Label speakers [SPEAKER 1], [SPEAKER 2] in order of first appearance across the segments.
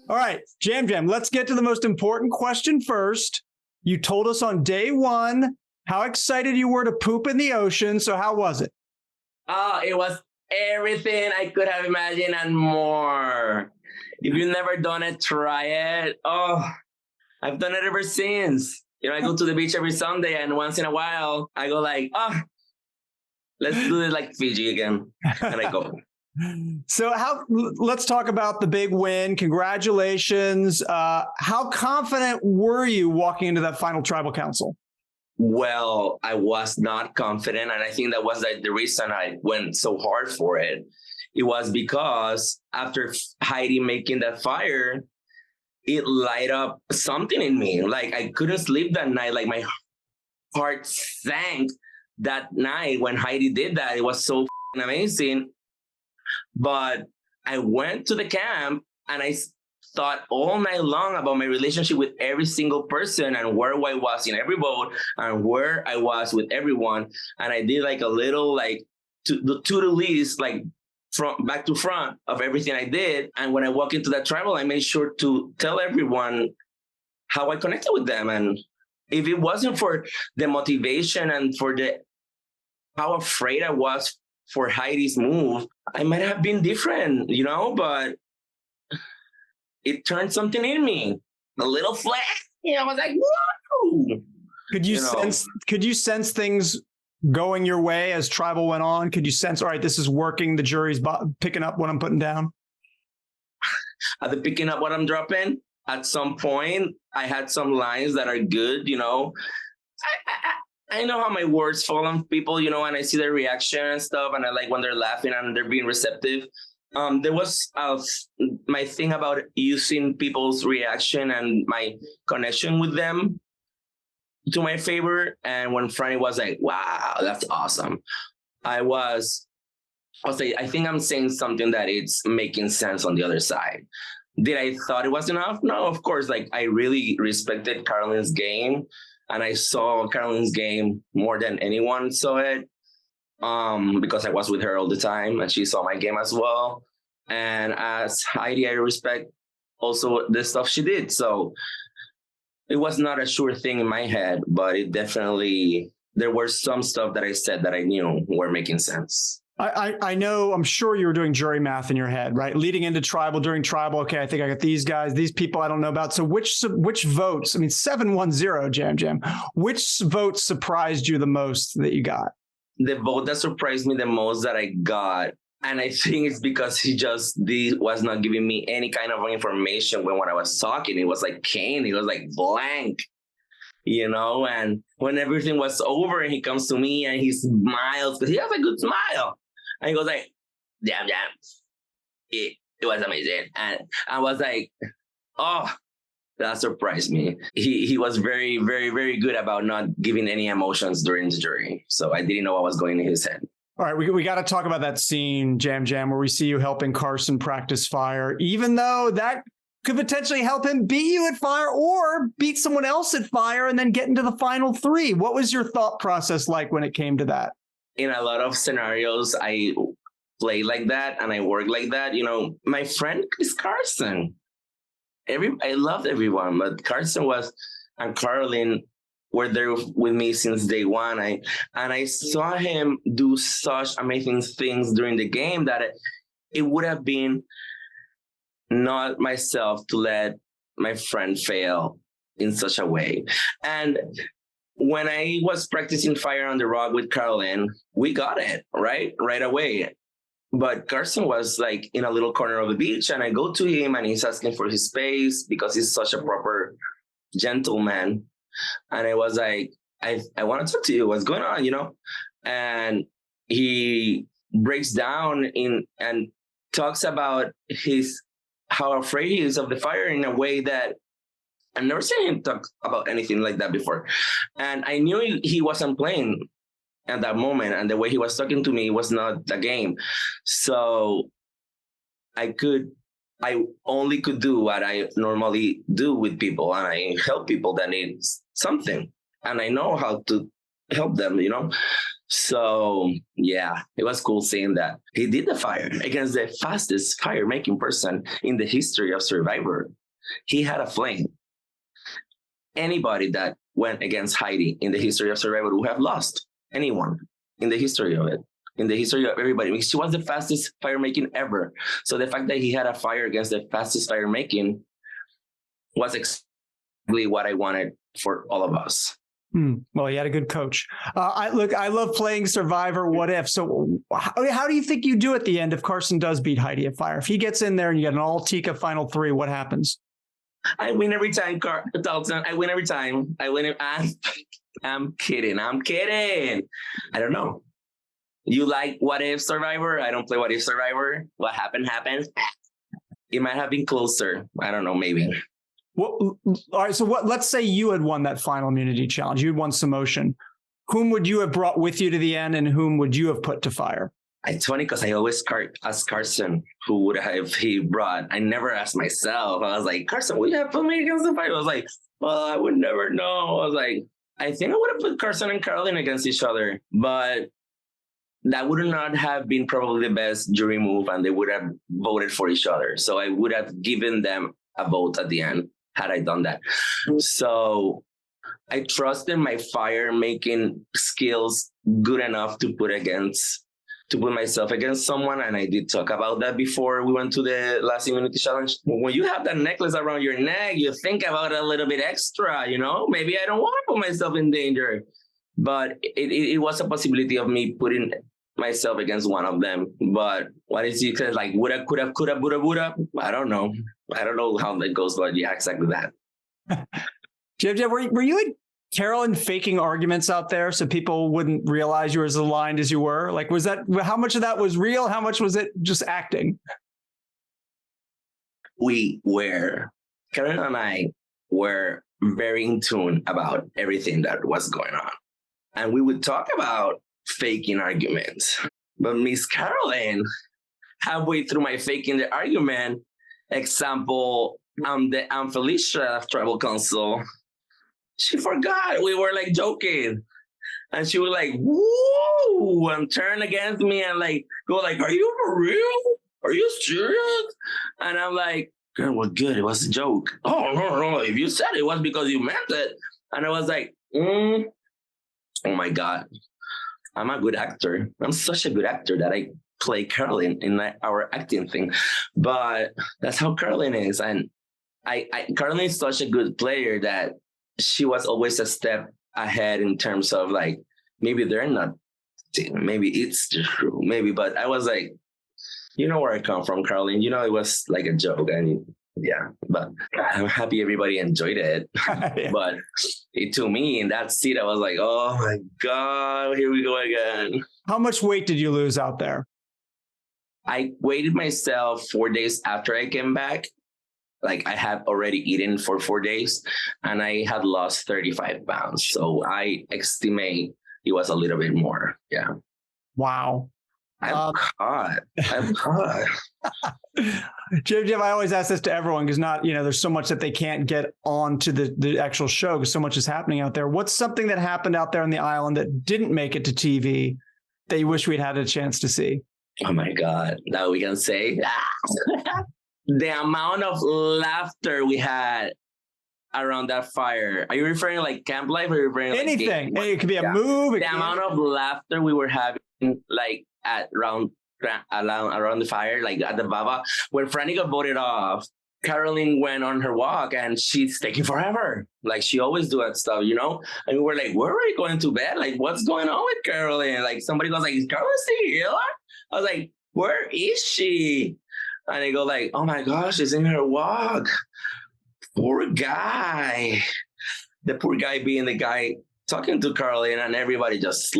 [SPEAKER 1] All right, Jam Jam, let's get to the most important question first. You told us on day one how excited you were to poop in the ocean. So how was it?
[SPEAKER 2] Oh, it was everything I could have imagined and more. If you've never done it, try it. Oh, I've done it ever since. I go to the beach every Sunday, and once in a while, I go like, oh, let's do it like Fiji again. And I go.
[SPEAKER 1] So let's talk about the big win. Congratulations. How confident were you walking into that final tribal council?
[SPEAKER 2] Well, I was not confident. And I think that was the reason I went so hard for it. It was because after Heidi making that fire, it light up something in me. Like I couldn't sleep that night. Like my heart sank that night when Heidi did that. It was so amazing. But I went to the camp and I thought all night long about my relationship with every single person and where I was in every boat and where I was with everyone. And I did like a little like to-do list, like from back to front of everything I did. And when I walked into that tribal, I made sure to tell everyone how I connected with them. And if it wasn't for the motivation and for how afraid I was for Heidi's move, I might have been different, but it turned something in me, a little flash. I was like, whoa.
[SPEAKER 1] Could you sense things going your way as tribal went on? Could you sense, all right, this is working, the jury's picking up what I'm putting down?
[SPEAKER 2] Are they picking up what I'm dropping? At some point, I had some lines that are good, I know how my words fall on people, and I see their reaction and stuff, and I like when they're laughing and they're being receptive. There was my thing about using people's reaction and my connection with them to my favor. And when Franny was like, wow, that's awesome. I think I'm saying something that it's making sense on the other side. Did I thought it was enough? No, of course. Like I really respected Caroline's game. And I saw Caroline's game more than anyone saw it because I was with her all the time and she saw my game as well. And as Heidi, I respect also the stuff she did. So it was not a sure thing in my head, but it definitely, there were some stuff that I said that I knew were making sense.
[SPEAKER 1] I know, I'm sure you were doing jury math in your head, right? Leading into tribal, during tribal, okay, I think I got these guys, these people I don't know about. So which votes, 7-1-0, Jam Jam, which votes surprised you the most that you got?
[SPEAKER 2] The vote that surprised me the most that I got, and I think it's because he was not giving me any kind of information when I was talking. It was like Kane, it was like blank. And when everything was over and he comes to me and he smiles, because he has a good smile. And he goes like, damn, it was amazing. And I was like, oh, that surprised me. He was very, very, very good about not giving any emotions during the jury. So I didn't know what was going in his head.
[SPEAKER 1] All right, we got to talk about that scene, Jam Jam, where we see you helping Carson practice fire, even though that could potentially help him beat you at fire or beat someone else at fire and then get into the final three. What was your thought process like when it came to that?
[SPEAKER 2] In a lot of scenarios, I play like that and I work like that. My friend is Carson. I loved everyone, but Carson and Caroline were there with me since day one. I saw him do such amazing things during the game that it would have been not myself to let my friend fail in such a way. And when I was practicing fire on the rock with Caroline, we got it right away. But Carson was like in a little corner of the beach and I go to him and he's asking for his space because he's such a proper gentleman. And I was like, I want to talk to you. What's going on, And he breaks down and talks about how afraid he is of the fire in a way that I've never seen him talk about anything like that before. And I knew he wasn't playing at that moment. And the way he was talking to me was not a game. So I only could do what I normally do with people. And I help people that need something. And I know how to help them, So yeah, it was cool seeing that he did the fire against the fastest fire making person in the history of Survivor. He had a flame. Anybody that went against Heidi in the history of Survivor would have lost. Anyone in the history of it, in the history of everybody. I mean, she was the fastest fire making ever. So the fact that he had a fire against the fastest fire making was exactly what I wanted for all of us.
[SPEAKER 1] Well, he had a good coach. I love playing Survivor What If. So how do you think you do at the end if Carson does beat Heidi at fire? If he gets in there and you get an all Tika final three, what happens?
[SPEAKER 2] I win every time, Dalton. I win every time. I'm kidding. I don't know. You like What If Survivor? I don't play What If Survivor. What happened. It might have been closer. I don't know, maybe.
[SPEAKER 1] All right. So let's say you had won that final immunity challenge. You'd won Samotion. Whom would you have brought with you to the end, and whom would you have put to fire? It's
[SPEAKER 2] funny because I always ask Carson who would have he brought. I never asked myself. I was like, Carson, would you have put me against the fire? I was like, well, I would never know. I was like, I think I would have put Carson and Caroline against each other, but that would not have been probably the best jury move, and they would have voted for each other. So I would have given them a vote at the end had I done that. So I trusted my fire making skills good enough to put myself against someone. And I did talk about that before we went to the last immunity challenge. When you have that necklace around your neck, you think about it a little bit extra, maybe I don't want to put myself in danger, but it was a possibility of me putting myself against one of them. But what is it? Like, woulda, coulda, woulda. I don't know how that goes, but yeah, exactly that.
[SPEAKER 1] JJ, were you and Carolyn faking arguments out there so people wouldn't realize you were as aligned as you were? Like, how much of that was real? How much was it just acting?
[SPEAKER 2] Carolyn and I were very in tune about everything that was going on. And we would talk about faking arguments. But Miss Carolyn, halfway through my faking the argument, example, I'm Felicia of Tribal Council. She forgot we were like joking. And she was like, woo, and turn against me and like go like, are you for real? Are you serious? And I'm like, girl, well, good. It was a joke. Oh, no. If you said it was because you meant it. And I was like, oh my God. I'm a good actor. I'm such a good actor that I play Carolyn in our acting thing. But that's how Carolyn is. And Carolyn is such a good player that she was always a step ahead in terms of like, maybe they're not, maybe it's true, maybe. But I was like, you know where I come from, Carolyn. It was like a joke. And yeah, but I'm happy everybody enjoyed it. Yeah. But to me in that seat, I was like, oh my God, here we go again.
[SPEAKER 1] How much weight did you lose out there?
[SPEAKER 2] I weighed myself 4 days after I came back. Like I had already eaten for 4 days and I had lost 35 pounds. So I estimate it was a little bit more. Yeah.
[SPEAKER 1] Wow.
[SPEAKER 2] I'm caught.
[SPEAKER 1] Jim, I always ask this to everyone because there's so much that they can't get onto the actual show because so much is happening out there. What's something that happened out there on the island that didn't make it to TV that you wish we'd had a chance to see?
[SPEAKER 2] Oh my God. That we can say. The amount of laughter we had around that fire. Are you referring to like camp life or are you referring to
[SPEAKER 1] anything? Hey, it could be a move.
[SPEAKER 2] The amount of laughter we were having like around the fire, like at the Baba. When Franny got voted off, Caroline went on her walk and she's taking forever. Like she always do that stuff, And we were like, where are we going to bed? Like, what's going on with Caroline? Like somebody goes like, is Caroline still here? I was like, where is she? And they go like, oh my gosh, she's in her walk. Poor guy. The poor guy being the guy talking to Caroline and everybody just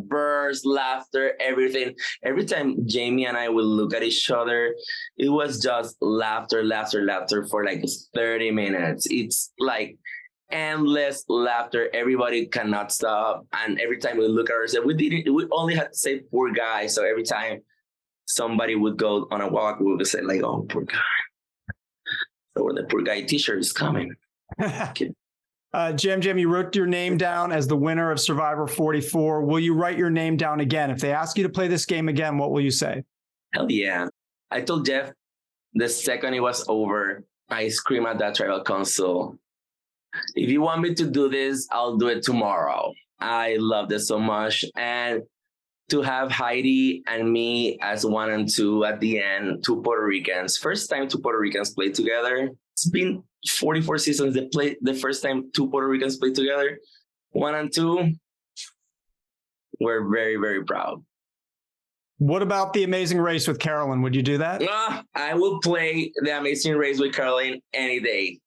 [SPEAKER 2] burst, laughter, everything. Every time Jamie and I would look at each other, it was just laughter for like 30 minutes. It's like endless laughter. Everybody cannot stop. And every time we look at ourselves, we only had to say poor guy. So every time somebody would go on a walk, we would say like, oh, poor guy. So when the poor guy t-shirt is coming.
[SPEAKER 1] Jam Jam, you wrote your name down as the winner of Survivor 44. Will you write your name down again? If they ask you to play this game again, what will you say?
[SPEAKER 2] Hell yeah. I told Jeff the second it was over, I screamed at that tribal council, if you want me to do this, I'll do it tomorrow. I loved it so much. And to have Heidi and me as 1 and 2 at the end, 2 Puerto Ricans, first time 2 Puerto Ricans played together. It's been 44 seasons they played the first time 2 Puerto Ricans played together. 1 and 2, we're very, very proud.
[SPEAKER 1] What about The Amazing Race with Carolyn? Would you do that?
[SPEAKER 2] I will play The Amazing Race with Carolyn any day.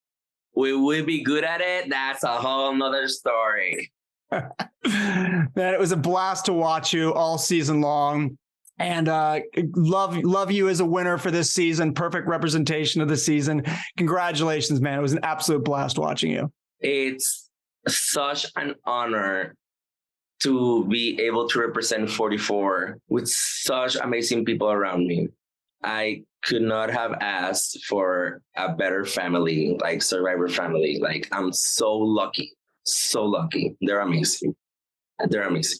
[SPEAKER 2] Will we be good at it? That's a whole nother story.
[SPEAKER 1] Man, it was a blast to watch you all season long. And love you as a winner for this season. Perfect representation of the season. Congratulations, man. It was an absolute blast watching you.
[SPEAKER 2] It's such an honor to be able to represent 44 with such amazing people around me. I could not have asked for a better family, like Survivor family. Like, I'm so lucky. So lucky. They're amazing. They're amazing.